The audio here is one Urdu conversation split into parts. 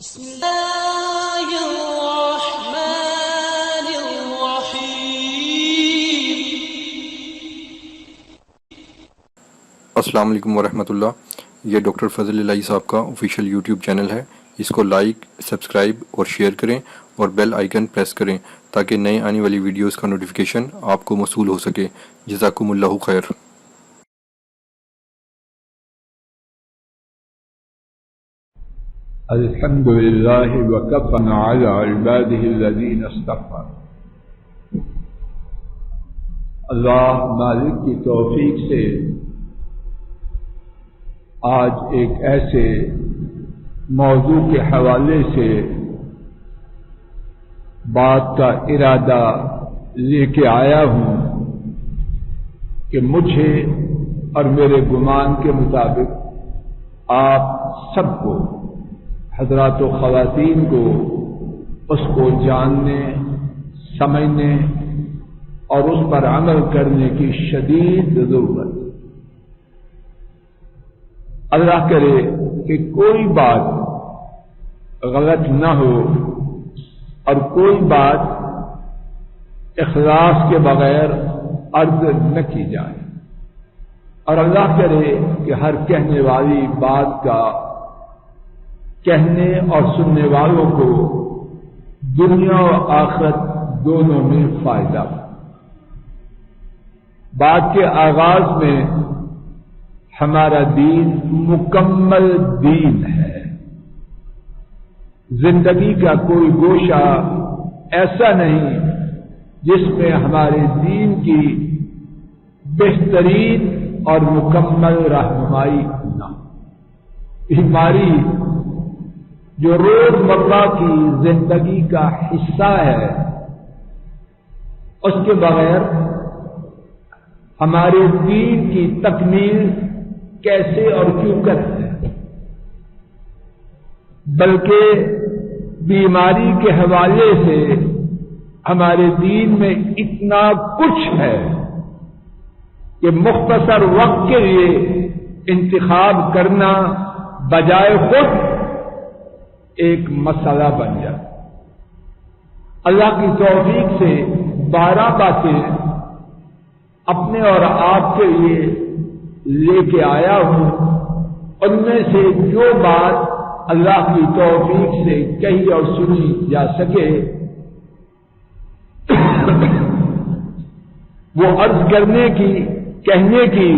بسم اللہ الرحمن الرحیم۔ السلام علیکم ورحمۃ اللہ۔ یہ ڈاکٹر فضل الہی صاحب کا آفیشیل یوٹیوب چینل ہے، اس کو لائک، سبسکرائب اور شیئر کریں اور بیل آئیکن پریس کریں تاکہ نئے آنے والی ویڈیوز کا نوٹیفیکیشن آپ کو موصول ہو سکے۔ جزاکم اللہ خیر۔ الحمد لله وكفى على عباده الذين اصطفى۔ اللہ مالک کی توفیق سے آج ایک ایسے موضوع کے حوالے سے بات کا ارادہ لے کے آیا ہوں کہ مجھے اور میرے گمان کے مطابق آپ سب کو، حضرات و خواتین کو، اس کو جاننے، سمجھنے اور اس پر عمل کرنے کی شدید ضرورت ہے۔ اللہ کرے کہ کوئی بات غلط نہ ہو اور کوئی بات اخلاص کے بغیر عرض نہ کی جائے، اور اللہ کرے کہ ہر کہنے والی بات کا کہنے اور سننے والوں کو دنیا اور آخرت دونوں میں فائدہ۔ بات کے آغاز میں ہمارا دین مکمل دین ہے۔ زندگی کا کوئی گوشہ ایسا نہیں جس میں ہمارے دین کی بہترین اور مکمل رہنمائی نہ ہو۔ ہماری جو روزمرہ کی زندگی کا حصہ ہے، اس کے بغیر ہمارے دین کی تکمیل کیسے اور کیوں کرتے ہیں؟ بلکہ بیماری کے حوالے سے ہمارے دین میں اتنا کچھ ہے کہ مختصر وقت کے لیے انتخاب کرنا بجائے خود ایک مسئلہ بن جائے۔ اللہ کی توفیق سے 12 باتیں اپنے اور آپ کے لیے لے کے آیا ہوں۔ ان میں سے جو بات اللہ کی توفیق سے کہی اور سنی جا سکے وہ عرض کرنے کی، کہنے کی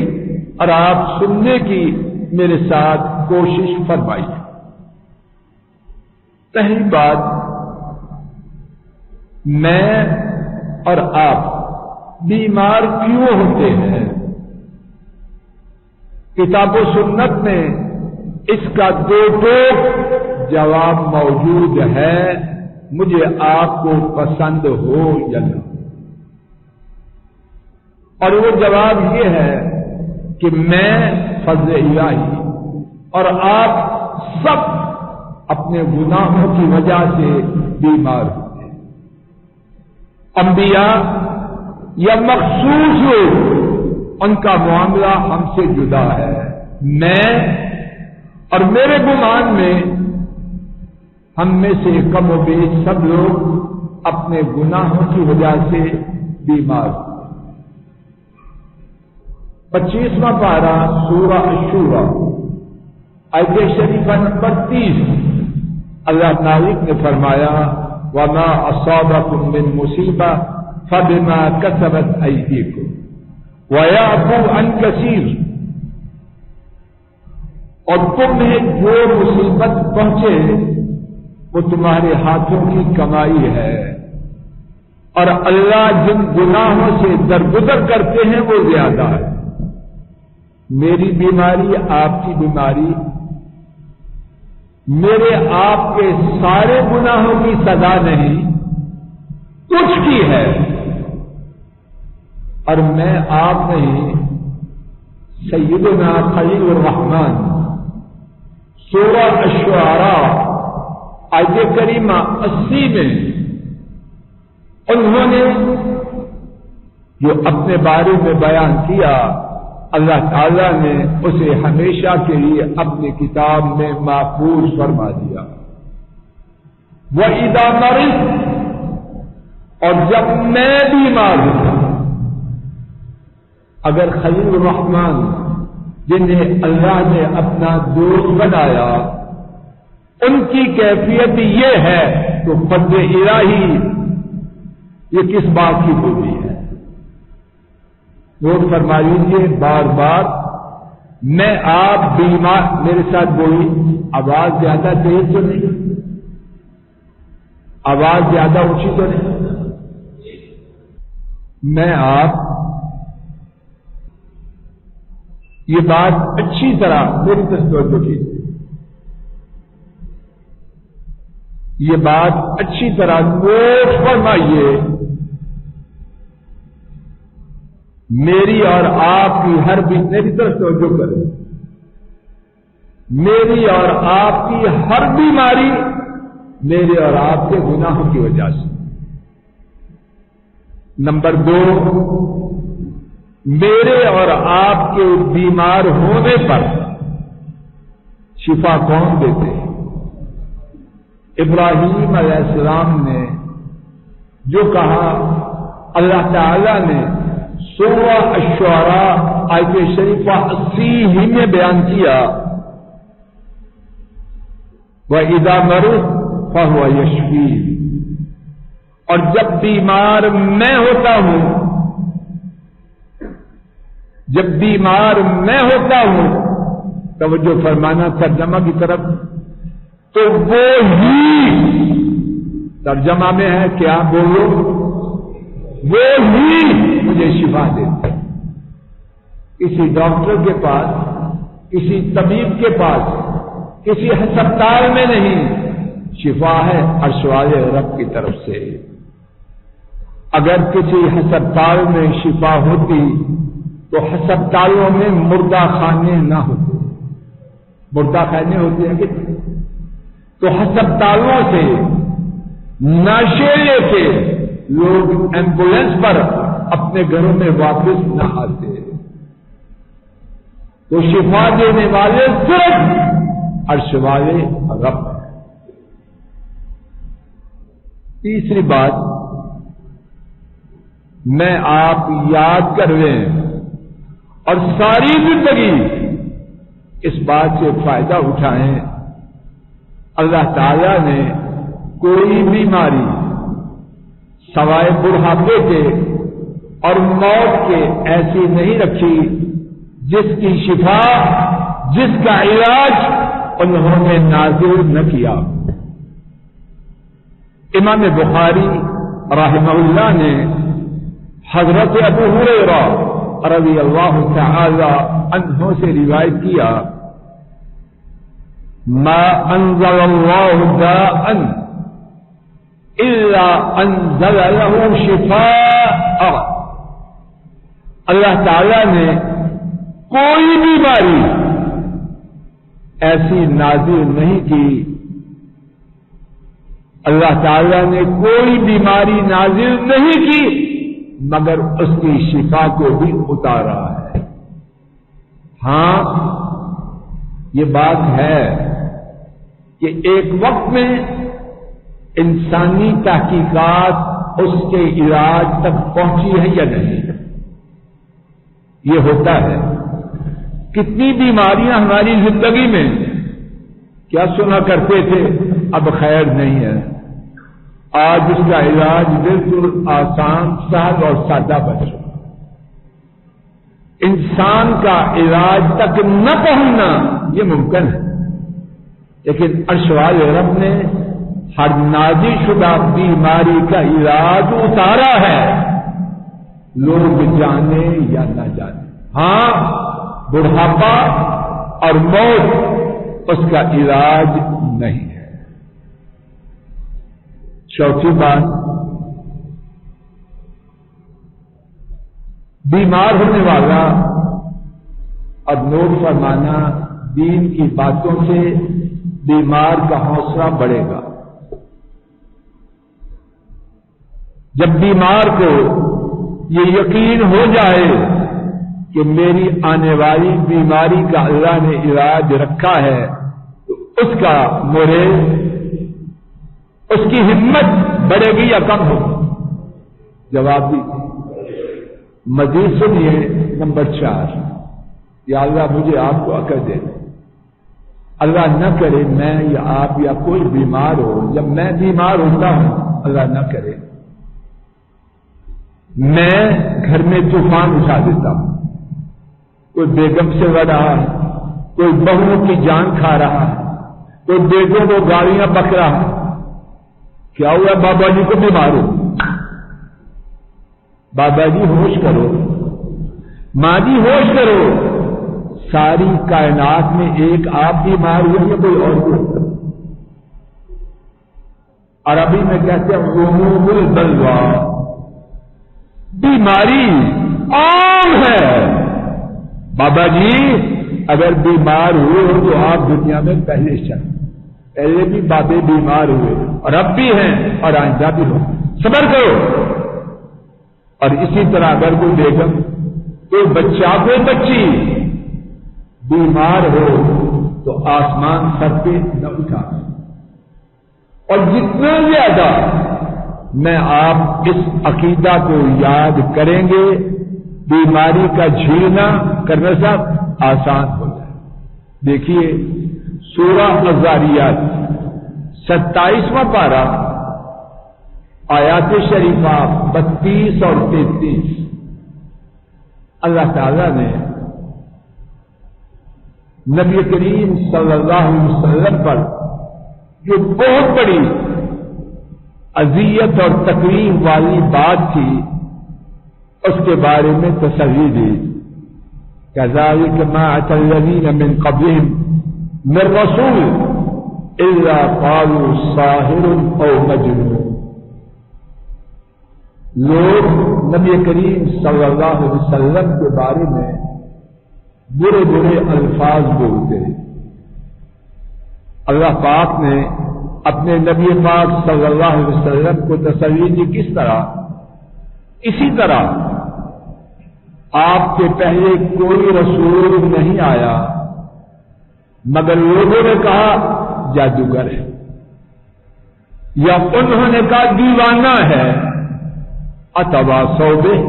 اور آپ سننے کی میرے ساتھ کوشش فرمائیے۔ پہلی بات، میں اور آپ بیمار کیوں ہوتے ہیں؟ کتاب و سنت میں اس کا 2 ٹوک جواب موجود ہے، مجھے آپ کو پسند ہو یا نہ۔ اور وہ جواب یہ ہے کہ میں فضل الہی اور آپ سب اپنے گناہوں کی وجہ سے بیمار ہوتے ہیں۔ انبیاء یا مخصوص لوگ، ان کا معاملہ ہم سے جدا ہے۔ میں اور میرے گمان میں ہم میں سے کم و بیش سب لوگ اپنے گناہوں کی وجہ سے بیمار ہوتے ہیں۔ 25واں پارہ سورہ الشورى آیت شریفہ نمبر 30، اللہ مالک نے فرمایا وَمَا أَصَابَكُم مِّن مُّصِيبَةٍ فَبِمَا كَسَبَتْ أَيْدِيكُمْ وَيَعْفُو عَن كَثِيرٍ۔ اور تمہیں جو مصیبت پہنچے وہ تمہارے ہاتھوں کی کمائی ہے، اور اللہ جن گناہوں سے درگزر کرتے ہیں وہ زیادہ ہے۔ میری بیماری، آپ کی بیماری، میرے آپ کے سارے گناہوں کی سزا نہیں، کچھ کی ہے، اور میں آپ نہیں۔ سیدنا خلیل الرحمن سورہ الشعراء آیت کریمہ 80 میں انہوں نے جو اپنے بارے میں بیان کیا، اللہ تعالیٰ نے اسے ہمیشہ کے لیے اپنی کتاب میں محفوظ فرما دیا۔ وَإِذَا مَرِضْتُ، اور جب میں بیمار ہوں۔ اگر خلیل الرحمان جنہیں اللہ نے اپنا دوست بنایا ان کی کیفیت یہ ہے تو فضل الہی یہ کس بات کی خوبی ہے؟ نوٹ فرما لیجیے بار بار، میں آپ بیمار، میرے ساتھ بولی، آواز زیادہ تیز تو نہیں، آواز زیادہ اونچی تو نہیں، میں آپ یہ بات اچھی طرح میری طرف توجہ کیجیے، یہ بات اچھی طرح نوٹ فرمائیے، میری اور آپ کی ہر بھی میری طرف توجہ کریں، میری اور آپ کی ہر بیماری میرے اور آپ کے گناہوں کی وجہ سے۔ نمبر 2، میرے اور آپ کے بیمار ہونے پر شفا کون دیتے ہیں؟ ابراہیم علیہ السلام نے جو کہا اللہ تعالی نے سورہ الشعراء آیت شریفہ 80 ہی میں بیان کیا، وَإِذَا مَرِضْتُ فَهُوَ يَشْفِينِ، اور جب بیمار میں ہوتا ہوں، جب بیمار میں ہوتا ہوں، توجہ فرمانا ترجمہ کی طرف، تو وہ ہی ترجمہ میں ہے کیا بولو، وہ ہی مجھے شفا دیتے۔ کسی ڈاکٹر کے پاس، کسی طبیب کے پاس، کسی ہسپتال میں نہیں، شفا ہے عرش والے رب کی طرف سے۔ اگر کسی ہسپتال میں شفا ہوتی تو ہسپتالوں میں مردہ خانے نہ ہوتے، مردہ خانے ہوتے ہیں کہ تو ہسپتالوں سے ناشے لے کے لوگ ایمبولینس پر اپنے گھروں میں واپس نہ آتے، تو شفا دینے والے صرف عرش والے رب۔ تیسری بات میں آپ یاد کر لیں اور ساری زندگی اس بات سے فائدہ اٹھائیں، اللہ تعالی نے کوئی بیماری سوائے بڑھاپے کے اور موت کے ایسی نہیں رکھی جس کی شفا، جس کا علاج انہوں نے نازل نہ کیا۔ امام بخاری رحمہ اللہ نے حضرت ابو ہریرہ رضی اللہ تعالی عنہ سے روایت کیا، ما انزل اللہ داء الا انزل له شفاء، اللہ تعالی نے کوئی بیماری ایسی نازل نہیں کی، اللہ تعالی نے کوئی بیماری نازل نہیں کی مگر اس کی شفا کو بھی اتارا ہے۔ ہاں یہ بات ہے کہ ایک وقت میں انسانی تحقیقات اس کے علاج تک پہنچی ہے یا نہیں، یہ ہوتا ہے۔ کتنی بیماریاں ہماری زندگی میں کیا سنا کرتے تھے اب خیر نہیں ہے، آج اس کا علاج بالکل آسان، سہل اور سادہ بن چکا۔ انسان کا علاج تک نہ پہنچنا یہ ممکن ہے، لیکن عرش والے رب نے ہر نازل شدہ بیماری کا علاج اتارا ہے، لوگ جانے یا نہ جانے۔ ہاں بڑھاپا اور موت اس کا علاج نہیں ہے۔ چوتھی بات، بیمار ہونے والا اب نوٹ فرمانا، دین کی باتوں سے بیمار کا حوصلہ بڑھے گا۔ جب بیمار کو یہ یقین ہو جائے کہ میری آنے والی بیماری کا اللہ نے علاج رکھا ہے، تو اس کا موریل، اس کی ہمت بڑھے گی یا کم ہوگی؟ جواب دیجیے۔ مزید سنیے نمبر 4، یا اللہ مجھے آپ کو عقل دے دے، اللہ نہ کرے میں یا آپ یا کوئی بیمار ہو، جب میں بیمار ہوتا ہوں اللہ نہ کرے میں گھر میں طوفان اٹھا دیتا ہوں، کوئی بیگم سے لڑ رہا ہے، کوئی بہوؤں کی جان کھا رہا ہے، کوئی بیٹوں کو گالیاں بک رہا ہے، کیا ہوا؟ بابا جی کو بیمار ہو، بابا جی ہوش کرو، ماں جی ہوش کرو، ساری کائنات میں ایک آپ بیمار ہوئے یا کوئی اور کو؟ عربی میں کہتے ہیں عموم البلوا، بیماری عام ہے۔ بابا جی اگر بیمار ہوئے ہو تو آپ دنیا میں پہلے بھی بابے بیمار ہوئے اور اب بھی ہیں اور آئندہ بھی ہو، صبر کرو۔ اور اسی طرح اگر کوئی بیگم، کوئی بچہ، کوئی بچی بیمار ہو تو آسمان سر پہ نہ اٹھا، اور جتنا زیادہ میں آپ اس عقیدہ کو یاد کریں گے بیماری کا جھیلنا کرنا سب آسان ہو جائے۔ دیکھیے سورہ الذاریات 27واں پارہ آیات شریفہ 32 اور 33، اللہ تعالی نے نبی کریم صلی اللہ علیہ وسلم پر جو بہت بڑی اذیت اور تکلیف والی بات تھی اس کے بارے میں تسلی دی۔ كَذَلِكَ مَا أَتَى الَّذِينَ مِن قَبْلِهِم مِّن رَّسُولٍ إِلَّا قَالُوا سَاحِرٌ أَوْ مَجْنُونٌ۔ لوگ نبی کریم صلی اللہ علیہ وسلم کے بارے میں برے برے الفاظ بولتے ہیں۔ اللہ پاک نے اپنے نبی پاک صلی اللہ علیہ وسلم کو تسلی دی کس طرح؟ اسی طرح آپ کے پہلے کوئی رسول نہیں آیا مگر لوگوں نے کہا جادوگر ہے، یا انہوں نے کہا دیوانہ ہے۔ اتواصوا بہ،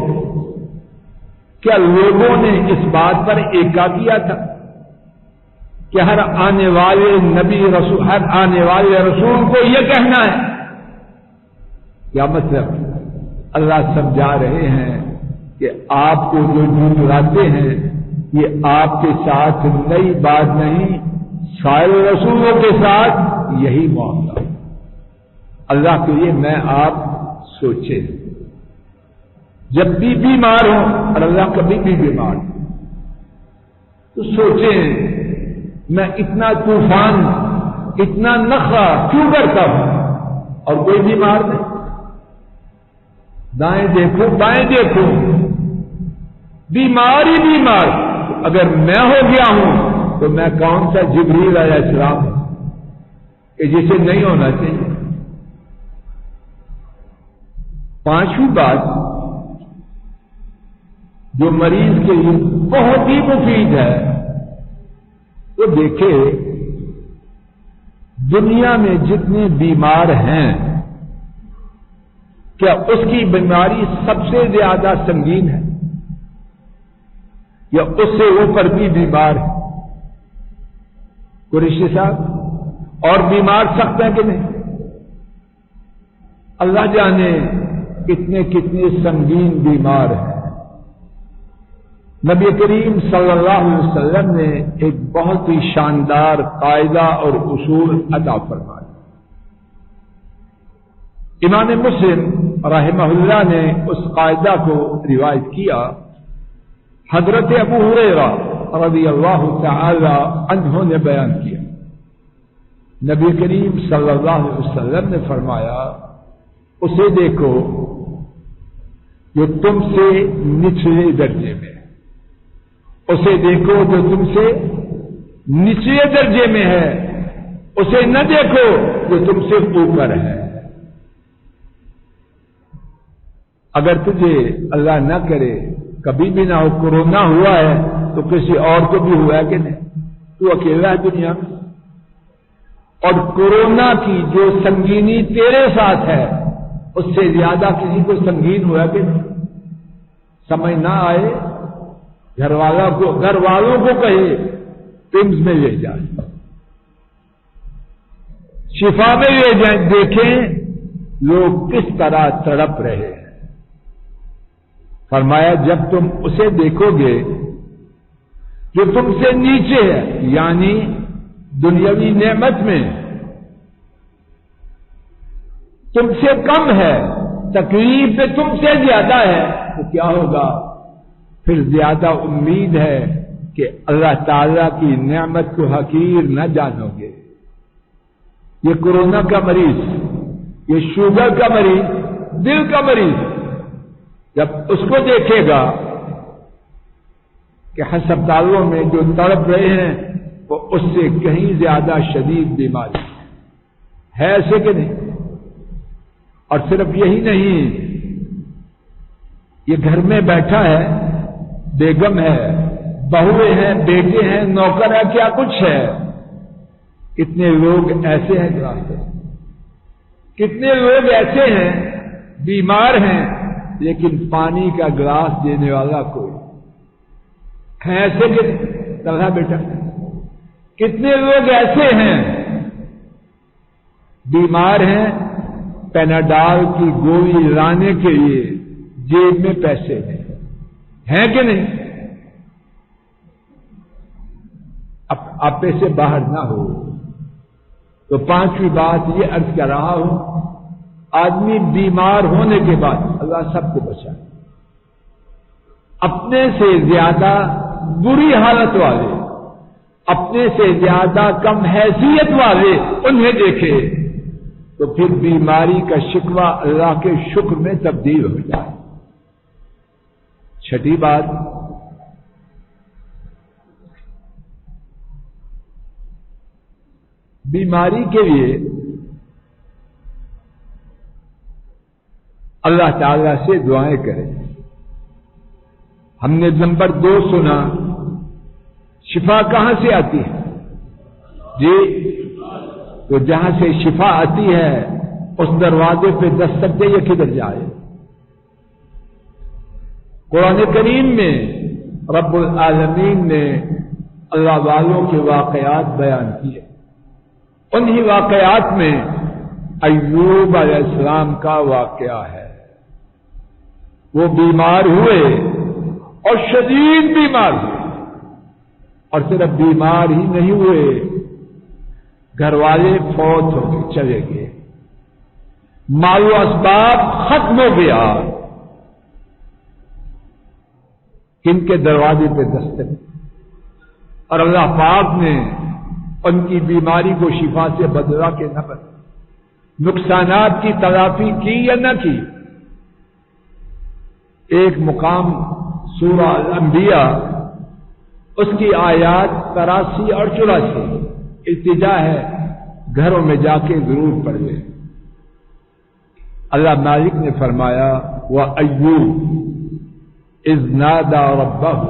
کیا لوگوں نے اس بات پر ایکا کیا تھا کہ ہر آنے والے نبی رسول، ہر آنے والے رسول کو یہ کہنا ہے؟ کیا مطلب؟ اللہ سمجھا رہے ہیں کہ آپ کو جو جھٹلاتے ہیں یہ آپ کے ساتھ نئی بات نہیں، سارے رسولوں کے ساتھ یہی معاملہ۔ اللہ کے لیے میں آپ سوچیں، جب بھی بیمار ہوں، اور اللہ کبھی بھی بیمار ہوں، تو سوچیں میں اتنا طوفان، اتنا نخرہ کیوں کرتا ہوں اور کوئی بیمار نہیں؟ دائیں دیکھو بائیں دیکھو، بیمار ہی بیمار۔ اگر میں ہو گیا ہوں تو میں کون سا جبریل علیہ السلام ہوں کہ جسے نہیں ہونا چاہیے؟ پانچویں بات جو مریض کے لیے بہت ہی مفید ہے، وہ دیکھے دنیا میں جتنے بیمار ہیں کیا اس کی بیماری سب سے زیادہ سنگین ہے یا اس سے اوپر بھی بیمار ہے؟ قریشی صاحب اور بیمار سخت ہے کہ نہیں؟ اللہ جانے کتنے کتنے سنگین بیمار ہیں۔ نبی کریم صلی اللہ علیہ وسلم نے ایک بہت ہی شاندار قاعدہ اور اصول عطا فرمایا۔ امام مسلم رحمہ اللہ نے اس قاعدہ کو روایت کیا۔ حضرت ابو ہریرہ رضی اللہ تعالی عنہ نے بیان کیا، نبی کریم صلی اللہ علیہ وسلم نے فرمایا، اسے دیکھو جو تم سے نچلے درجے میں، اسے دیکھو جو تم سے نچلے درجے میں ہے، اسے نہ دیکھو جو تم سے اوپر ہے۔ اگر تجھے اللہ نہ کرے کبھی بھی نہ ہو کورونا ہوا ہے تو کسی اور کو بھی ہوا ہے کہ نہیں؟ تو اکیلا ہے دنیا میں، اور کورونا کی جو سنگینی تیرے ساتھ ہے اس سے زیادہ کسی کو سنگین ہوا کہ سمجھ نہ آئے گھر والوں کو کہے پمز میں لے جائیں، شفا میں لے جائیں، دیکھیں لوگ کس طرح تڑپ رہے ہیں۔ فرمایا جب تم اسے دیکھو گے جو تم سے نیچے ہے، یعنی دنیاوی نعمت میں تم سے کم ہے، تکلیف میں تم سے زیادہ ہے، تو کیا ہوگا؟ پھر زیادہ امید ہے کہ اللہ تعالی کی نعمت کو حقیر نہ جانو گے۔ یہ کورونا کا مریض، یہ شوگر کا مریض، دل کا مریض جب اس کو دیکھے گا کہ ہسپتالوں میں جو تڑپ رہے ہیں وہ اس سے کہیں زیادہ شدید بیماری ہے، ایسے کہ نہیں؟ اور صرف یہی نہیں، یہ گھر میں بیٹھا ہے، بیگم ہے، بہویں ہیں، بیٹے ہیں، نوکر ہے، کیا کچھ ہے۔ کتنے لوگ ایسے ہیں راستے، کتنے لوگ ایسے ہیں بیمار ہیں لیکن پانی کا گلاس دینے والا کوئی ہے، ایسے کہ طلحہ بیٹا، کتنے لوگ ایسے ہیں بیمار ہیں، پیناڈال کی گولی لانے کے لیے جیب میں پیسے ہیں کہ نہیں؟ اب آپے سے باہر نہ ہو تو پانچویں بات یہ عرض کر رہا ہوں، آدمی بیمار ہونے کے بعد اللہ سب کو بچائے، اپنے سے زیادہ بری حالت والے، اپنے سے زیادہ کم حیثیت والے انہیں دیکھے تو پھر بیماری کا شکوہ اللہ کے شکر میں تبدیل ہو جائے۔ چھٹی بات، بیماری کے لیے اللہ تعالی سے دعائیں کریں۔ ہم نے نمبر 2 سنا، شفا کہاں سے آتی ہے؟ جی، تو جہاں سے شفا آتی ہے اس دروازے پہ دستک دے، یہ کدھر جائے؟ قرآن کریم میں رب العالمین نے اللہ والوں کے واقعات بیان کیے، انہی واقعات میں ایوب علیہ السلام کا واقعہ ہے۔ وہ بیمار ہوئے اور شدید بیمار ہوئے، اور صرف بیمار ہی نہیں ہوئے، گھر والے فوت ہو گئے، چلے گئے، مال و اسباب ختم ہو گیا۔ کن کے دروازے پہ دستک، اور اللہ پاک نے ان کی بیماری کو شفا سے بدلا کہ نہ بدلا، نقصانات کی تلافی کی یا نہ کی۔ ایک مقام سورہ الانبیاء، اس کی آیات 83 اور 84 التجا ہے، گھروں میں جا کے ضرور پڑھ لیں۔ اللہ مالک نے فرمایا وَأَيُّوبَ اذ نادى ربه،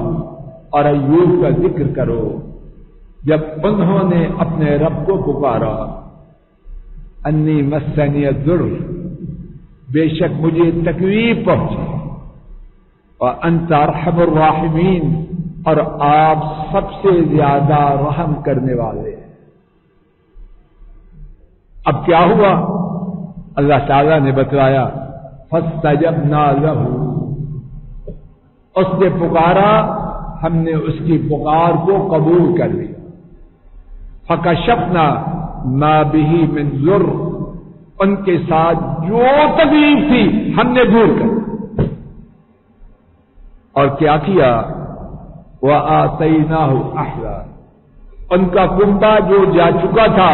اور ایوب کا ذکر کرو جب انہوں نے اپنے رب کو پکارا، انی مسنی الضر، بے شک مجھے تکلیف پہنچی، وانت ارحم الراحمین، اور آپ سب سے زیادہ رحم کرنے والے ہیں۔ اب کیا ہوا؟ اللہ تعالی نے بتلایا فاستجبنا له، اس نے پکارا، ہم نے اس کی پکار کو قبول کر لیا۔ فکشفنا ما به من ضر، ان کے ساتھ جو تکلیف تھی ہم نے دور کر، اور کیا کیا؟ وآتیناہ احلا، ان کا کنبہ جو جا چکا تھا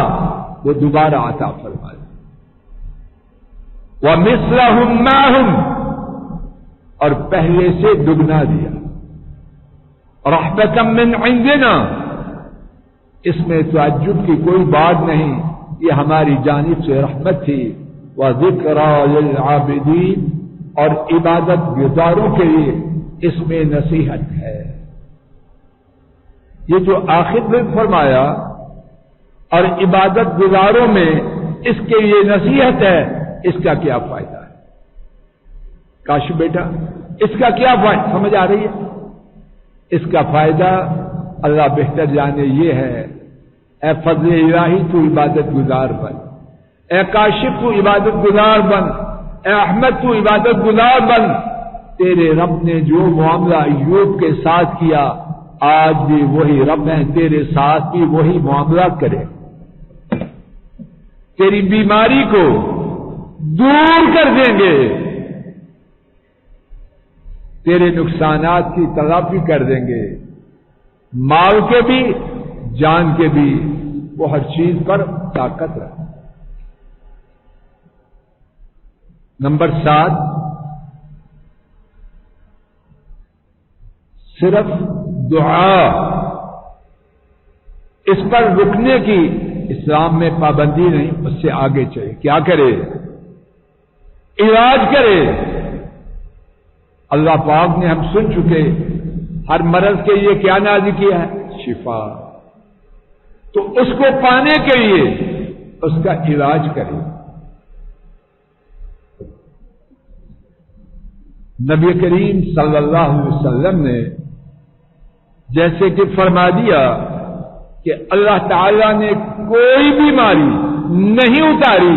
وہ دوبارہ عطا فرمایا۔ ومثلہم معہم، اور پہلے سے دگنا دیا۔ رحمتا من عندنا، اس میں تعجب کی کوئی بات نہیں، یہ ہماری جانب سے رحمت تھی۔ وذکریٰ للعابدین، اور عبادت گزاروں کے لیے اس میں نصیحت ہے۔ یہ جو آخر میں فرمایا اور عبادت گزاروں میں اس کے لیے نصیحت ہے، اس کا کیا فائدہ ہے؟ کاش بیٹا، اس کا کیا فائدہ سمجھ آ رہی ہے؟ اس کا فائدہ اللہ بہتر جانے یہ ہے، اے فضل الہی تو عبادت گزار بن، اے کاشف تو عبادت گزار بن، اے احمد تو عبادت گزار بن۔ تیرے رب نے جو معاملہ ایوب کے ساتھ کیا، آج بھی وہی رب ہے، تیرے ساتھ بھی وہی معاملہ کرے، تیری بیماری کو دور کر دیں گے، تیرے نقصانات کی تلافی کر دیں گے، مال کے بھی جان کے بھی، وہ ہر چیز پر طاقت رکھتا۔ نمبر 7، صرف دعا، اس پر رکنے کی اسلام میں پابندی نہیں، اس سے آگے چلے، کیا کرے؟ علاج کرے۔ اللہ پاک نے ہم سن چکے، ہر مرض کے لیے کیا نازل کیا ہے؟ شفا۔ تو اس کو پانے کے لیے اس کا علاج کرے۔ نبی کریم صلی اللہ علیہ وسلم نے جیسے کہ فرما دیا کہ اللہ تعالی نے کوئی بیماری نہیں اتاری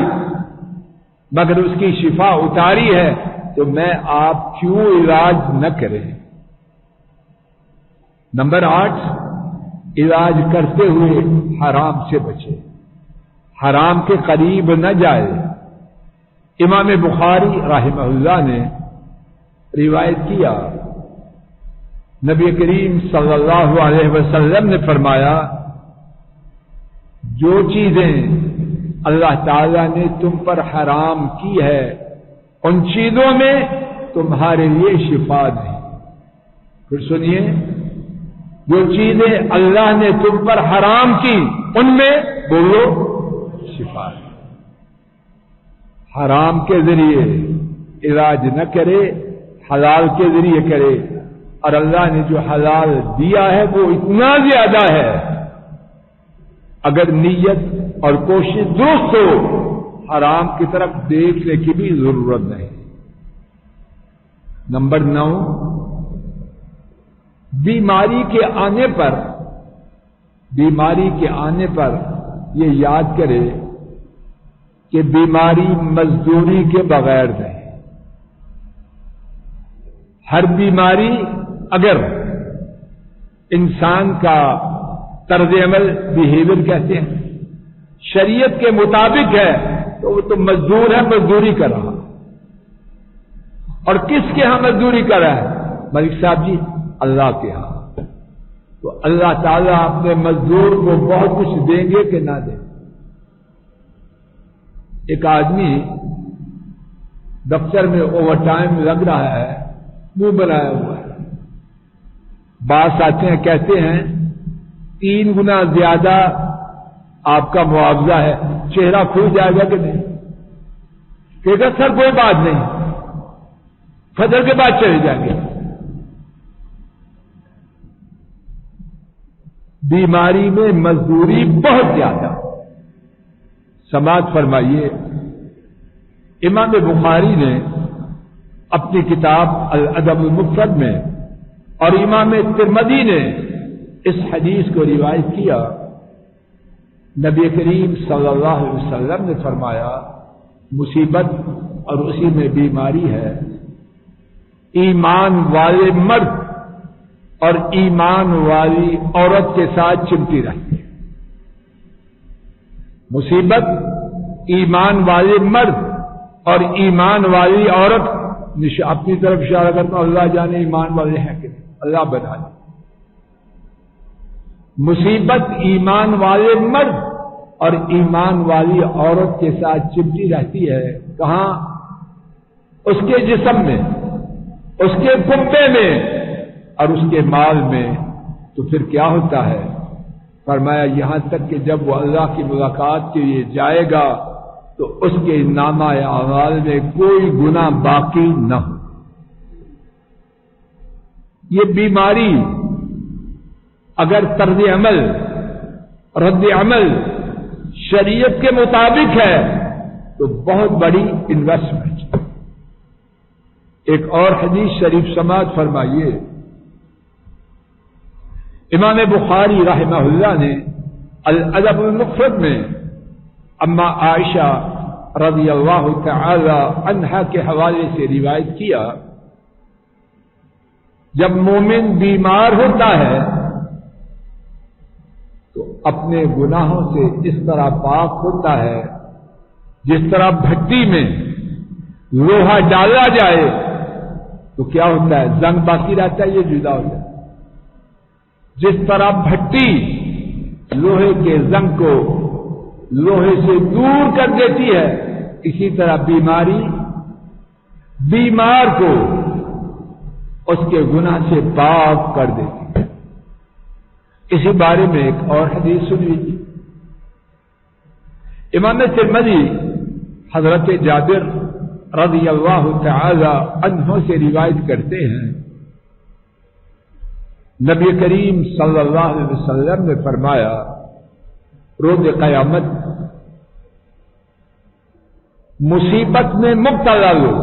مگر اس کی شفا اتاری ہے، تو میں آپ کیوں علاج نہ کریں؟ نمبر 8، علاج کرتے ہوئے حرام سے بچے، حرام کے قریب نہ جائے۔ امام بخاری رحمہ اللہ نے روایت کیا، نبی کریم صلی اللہ علیہ وسلم نے فرمایا، جو چیزیں اللہ تعالی نے تم پر حرام کی ہے ان چیزوں میں تمہارے لیے شفا نہیں۔ پھر سنیے، جو چیزیں اللہ نے تم پر حرام کی ان میں بولو شفا ہے۔ حرام کے ذریعے علاج نہ کرے، حلال کے ذریعے کرے، اور اللہ نے جو حلال دیا ہے وہ اتنا زیادہ ہے، اگر نیت اور کوشش درست ہو حرام کی طرف دیکھنے کی بھی ضرورت نہیں۔ نمبر 9، بیماری کے آنے پر یہ یاد کرے کہ بیماری مزدوری کے بغیر نہیں۔ ہر بیماری اگر انسان کا طرز عمل بیہیویئر کہتے ہیں شریعت کے مطابق ہے تو وہ تو مزدور ہے، مزدوری کر رہا۔ اور کس کے ہاں مزدوری کر رہا ہے؟ ملک صاحب جی، اللہ کے ہاں۔ تو اللہ تعالیٰ اپنے مزدور کو بہت کچھ دیں گے کہ نہ دیں؟ ایک آدمی دفتر میں اوور ٹائم لگ رہا ہے، منہ بنایا ہوا ہے، باس آتے ہیں کہتے ہیں 3 گنا زیادہ آپ کا معاوضہ ہے، چہرہ کھل جائے گا کہ نہیں؟ کہ گا سر کوئی بات نہیں، فجر کے بعد چلے جائیں گے۔ بیماری میں مزدوری بہت زیادہ۔ سماعت فرمائیے، امام بخاری نے اپنی کتاب الادب المفرد میں اور امام ترمذی نے اس حدیث کو روایت کیا، نبی کریم صلی اللہ علیہ وسلم نے فرمایا، مصیبت اور اسی میں بیماری ہے، ایمان والے مرد اور ایمان والی عورت کے ساتھ چمٹی رہتی ہے۔ مصیبت ایمان والے مرد اور ایمان والی عورت، اپنی طرف اشارہ کرتا ہوں، اللہ جانے ایمان والے ہیں کہ اللہ بنا دے۔ مصیبت ایمان والے مرد اور ایمان والی عورت کے ساتھ چمٹی رہتی ہے، کہاں؟ اس کے جسم میں، اس کے کنبے میں اور اس کے مال میں۔ تو پھر کیا ہوتا ہے؟ فرمایا یہاں تک کہ جب وہ اللہ کی ملاقات کے لیے جائے گا تو اس کے نامہ اعمال میں کوئی گناہ باقی نہ ہو۔ یہ بیماری اگر طرز عمل، رد عمل شریعت کے مطابق ہے تو بہت بڑی انویسٹمنٹ. ایک اور حدیث شریف سماعت فرمائیے. امام بخاری رحمہ اللہ نے الادب المفرد میں اما عائشہ رضی اللہ تعالی عنہا کے حوالے سے روایت کیا، جب مومن بیمار ہوتا ہے تو اپنے گناہوں سے اس طرح پاک ہوتا ہے جس طرح بھٹی میں لوہا ڈالا جائے تو کیا ہوتا ہے، زنگ باقی رہتا ہے، یہ جدا ہو جاتا ہے. جس طرح بھٹی لوہے کے زنگ کو لوہے سے دور کر دیتی ہے، اسی طرح بیماری بیمار کو اس کے گناہ سے پاک کر دیتی ہے. اسی بارے میں ایک اور حدیث سن لیجیے. امام ترمذی حضرت جابر رضی اللہ تعالی عنہ سے روایت کرتے ہیں، نبی کریم صلی اللہ علیہ وسلم نے فرمایا، روز قیامت مصیبت میں مبتلا لوگ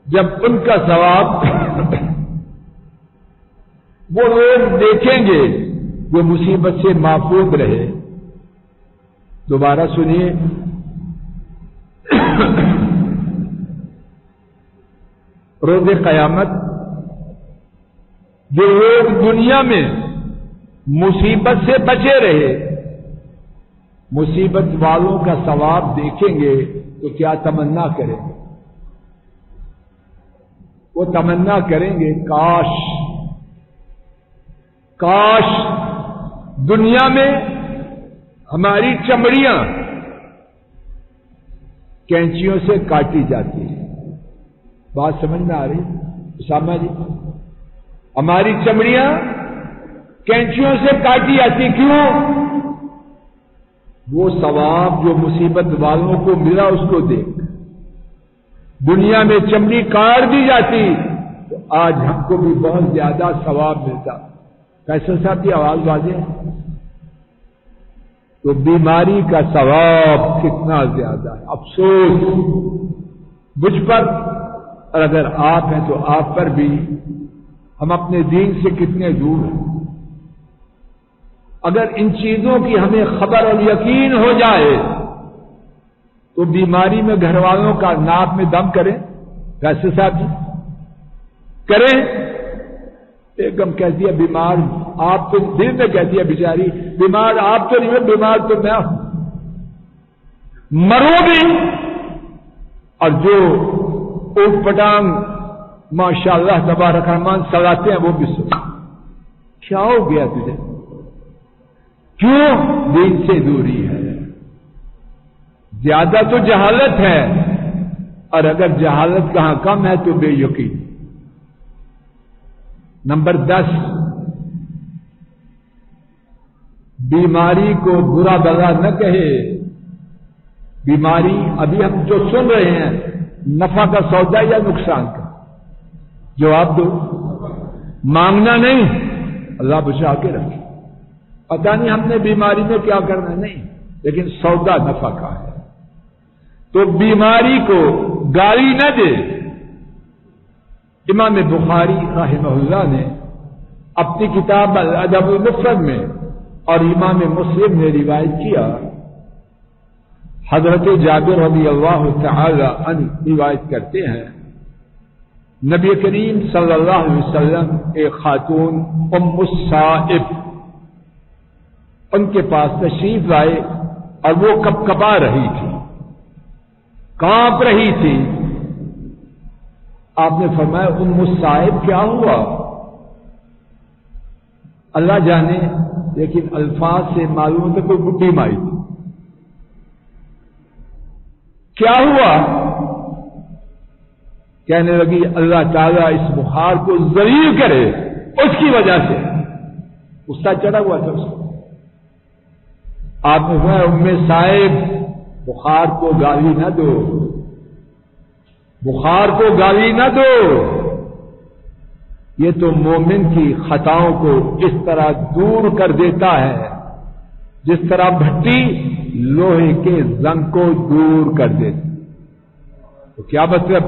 جب ان کا ثواب وہ لوگ دیکھیں گے جو مصیبت سے محفوظ رہے. دوبارہ سنیے، روز قیامت جو لوگ دنیا میں مصیبت سے بچے رہے مصیبت والوں کا ثواب دیکھیں گے تو کیا تمنا کریں گے؟ وہ تمنا کریں گے کاش دنیا میں ہماری چمڑیاں کینچیوں سے کاٹی جاتی ہیں. بات سمجھ میں آ رہی اسامہ جی؟ ہماری چمڑیاں کینچیوں سے کاٹی جاتی، کیوں؟ وہ ثواب جو مصیبت والوں کو ملا اس کو دیکھ. دنیا میں چمڑی کاٹ دی جاتی تو آج ہم کو بھی بہت زیادہ ثواب ملتا. فیصل صاحب کی آواز واضح ہے. تو بیماری کا ثواب کتنا زیادہ ہے. افسوس مجھ پر، اور اگر آپ ہیں تو آپ پر بھی، ہم اپنے دین سے کتنے دور ہیں. اگر ان چیزوں کی ہمیں خبر اور یقین ہو جائے تو بیماری میں گھر والوں کا ناک میں دم کریں. فیصل صاحب جی کریں. ایک دم کہہ دیا بیمار، آپ تو دل میں کہہ دیا بیچاری بیمار آپ تو نہیں ہو، بیمار تو میں ہوں. مرو بھی، اور جو اوٹ پٹانگ ماشاء اللہ تبارک رحمان سلاتے ہیں وہ بھی سن. کیا ہو گیا تجھے؟ کیوں؟ دین سے دوری ہے. زیادہ تو جہالت ہے، اور اگر جہالت کہاں کم ہے تو بے یقین. نمبر 10، بیماری کو برا بلا نہ کہے. بیماری ابھی ہم جو سن رہے ہیں نفع کا سودا یا نقصان کا؟ جواب دو. مانگنا نہیں، اللہ بچا کے رکھے. پتہ نہیں ہم نے بیماری میں کیا کرنا، نہیں، لیکن سودا نفع کا ہے. تو بیماری کو گالی نہ دے. امام بخاری رحمہ اللہ نے اپنی کتاب الادب المفرد میں اور امام مسلم نے روایت کیا، حضرت جابر رضی اللہ تعالی عنہ روایت کرتے ہیں، نبی کریم صلی اللہ علیہ وسلم ایک خاتون ام الصائب ان کے پاس تشریف لائے اور وہ کپکپا رہی تھی، کانپ رہی تھی. آپ نے فرمایا ام الصائب کیا ہوا؟ اللہ جانے، لیکن الفاظ سے معلوم ہوتا کوئی بڈھی مائی تھی. کیا ہوا؟ کہنے لگی اللہ تعالیٰ اس بخار کو ذلیل کرے، اس کی وجہ سے غصہ چڑھا ہوا تھا اس کو. آپ نے فرمایا ام صائب بخار کو گالی نہ دو، بخار کو گالی نہ دو. یہ تو مومن کی خطاؤں کو اس طرح دور کر دیتا ہے جس طرح بھٹی لوہے کے زنگ کو دور کر دیتی. تو کیا مطلب؟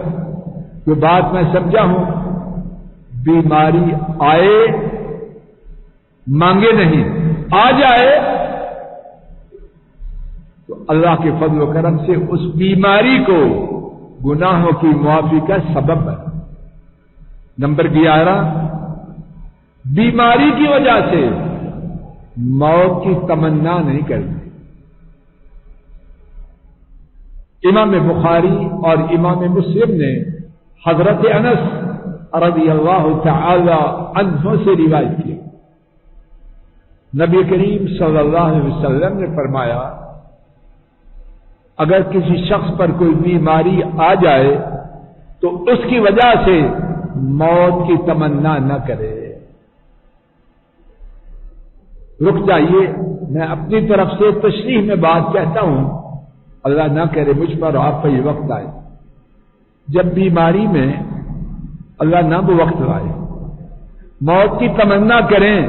جو بات میں سمجھا ہوں، بیماری آئے مانگے نہیں، آ جائے تو اللہ کے فضل و کرم سے اس بیماری کو گناہوں کی معافی کا سبب ہے. نمبر 11، بیماری کی وجہ سے موت کی تمنا نہیں کرتی. امام بخاری اور امام مسلم نے حضرت انس رضی اللہ تعالی عنہ سے روایت کی. نبی کریم صلی اللہ علیہ وسلم نے فرمایا، اگر کسی شخص پر کوئی بیماری آ جائے تو اس کی وجہ سے موت کی تمنا نہ کرے. رک جائیے، میں اپنی طرف سے تشریح میں بات کہتا ہوں، اللہ نہ کرے مجھ پر آپ پر یہ وقت آئے جب بیماری میں اللہ نہ وہ وقت لائے موت کی تمنا کریں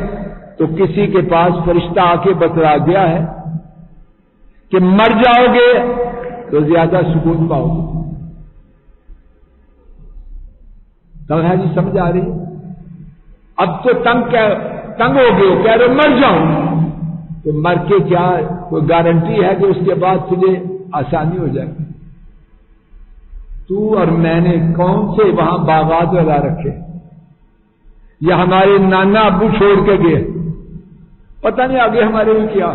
تو کسی کے پاس فرشتہ آ کے بتلا دیا ہے کہ مر جاؤ گے تو زیادہ سکون پاؤ گے. طلحہ جی سمجھ آ رہی؟ اب تو تنگ ہو گئے، کہہ رہے مر جاؤں، تو مر کے کیا کوئی گارنٹی ہے کہ اس کے بعد تجھے آسانی ہو جائے گی؟ تو اور میں نے کون سے وہاں باغات لگا رکھے، یا ہمارے نانا ابو چھوڑ کے گئے، پتہ نہیں آگے ہمارے لیے کیا.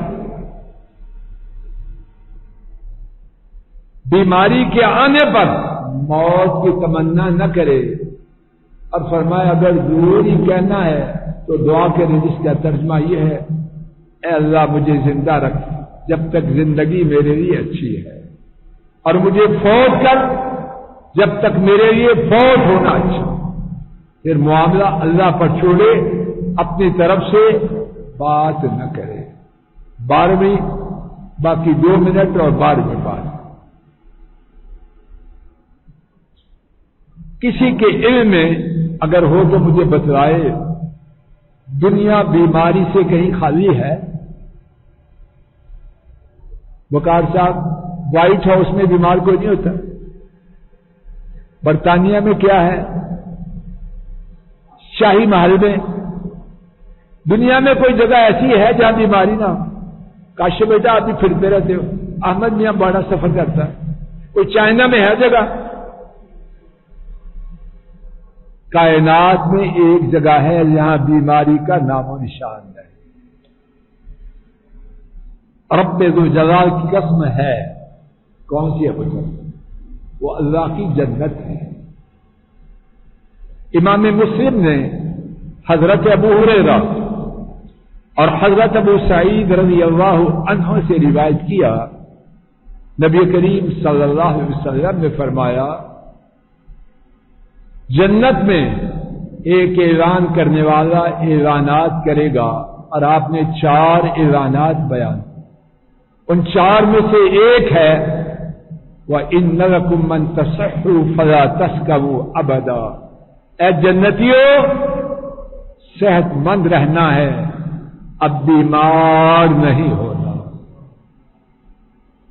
بیماری کے آنے پر موت کی تمنا نہ کرے، اور فرمایا اگر ضروری کہنا ہے تو دعا کرے جس کا ترجمہ یہ ہے، اے اللہ مجھے زندہ رکھ جب تک زندگی میرے لیے اچھی ہے، اور مجھے فوت کر جب تک میرے لیے فوت ہونا اچھا. پھر معاملہ اللہ پر چھوڑے، اپنی طرف سے بات نہ کرے. 12ویں باقی 2 منٹ اور 12ویں بات. کسی کے علم میں اگر ہو تو مجھے بتلائے، دنیا بیماری سے کہیں خالی ہے؟ وقار صاحب، وائٹ ہاؤس میں بیمار کوئی نہیں ہوتا. برطانیہ میں کیا ہے؟ شاہی محل میں. دنیا میں کوئی جگہ ایسی ہے جہاں بیماری نہ ہو؟ کاش بیٹا آپ بھی پھرتے رہتے ہو، احمد میاں بڑا سفر کرتا ہے. کوئی چائنا میں ہے جگہ؟ کائنات میں ایک جگہ ہے جہاں بیماری کا نام و نشان ہے. رب ذو جلال کی قسم ہے. کون سی ہے وہ جگہ؟ وہ اللہ کی جنت ہے. امام مسلم نے حضرت ابو ہریرہ اور حضرت ابو سعید رضی اللہ عنہ سے روایت کیا، نبی کریم صلی اللہ علیہ وسلم نے فرمایا، جنت میں ایک اعلان کرنے والا اعلانات کرے گا، اور آپ نے 4 اعلانات بیان. ان 4 میں سے ایک ہے وَإِنَّ لَكُمْ مَنْ تَصِحُّوا فَلَا تَسْقَمُوا أَبَدًا. اے جنتیوں، صحت مند رہنا ہے، اب بیمار نہیں ہونا.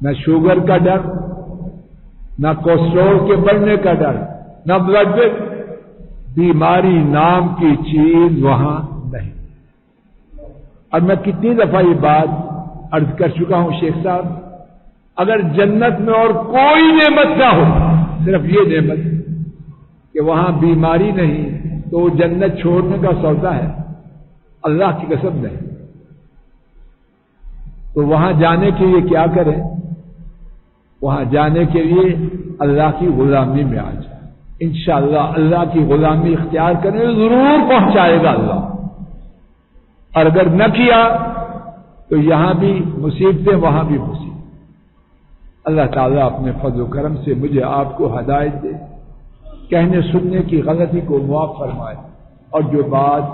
نہ شوگر کا ڈر، نہ کولیسٹرول کے بڑھنے کا ڈر، نہ بلڈ پریشر. بیماری نام کی چیز وہاں نہیں. اور میں کتنی دفعہ یہ بات عرض کر چکا ہوں شیخ صاحب، اگر جنت میں اور کوئی نعمت نہ ہو، صرف یہ نعمت کہ وہاں بیماری نہیں، تو وہ جنت چھوڑنے کا سودا ہے، اللہ کی قسم نہیں. تو وہاں جانے کے لیے کیا کریں؟ وہاں جانے کے لیے اللہ کی غلامی میں آ جائیں. انشاءاللہ اللہ کی غلامی اختیار کریں، ضرور پہنچائے گا اللہ. اور اگر نہ کیا تو یہاں بھی مصیبتیں، وہاں بھی مصیبت. اللہ تعالیٰ اپنے فضل و کرم سے مجھے آپ کو ہدایت دے، کہنے سننے کی غلطی کو معاف فرمائے، اور جو بات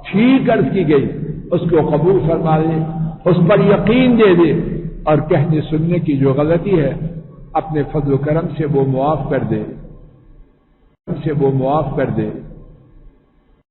ٹھیک عرض کی گئی اس کو قبول فرما لے، اس پر یقین دے دے، اور کہنے سننے کی جو غلطی ہے اپنے فضل و کرم سے وہ معاف کر دے.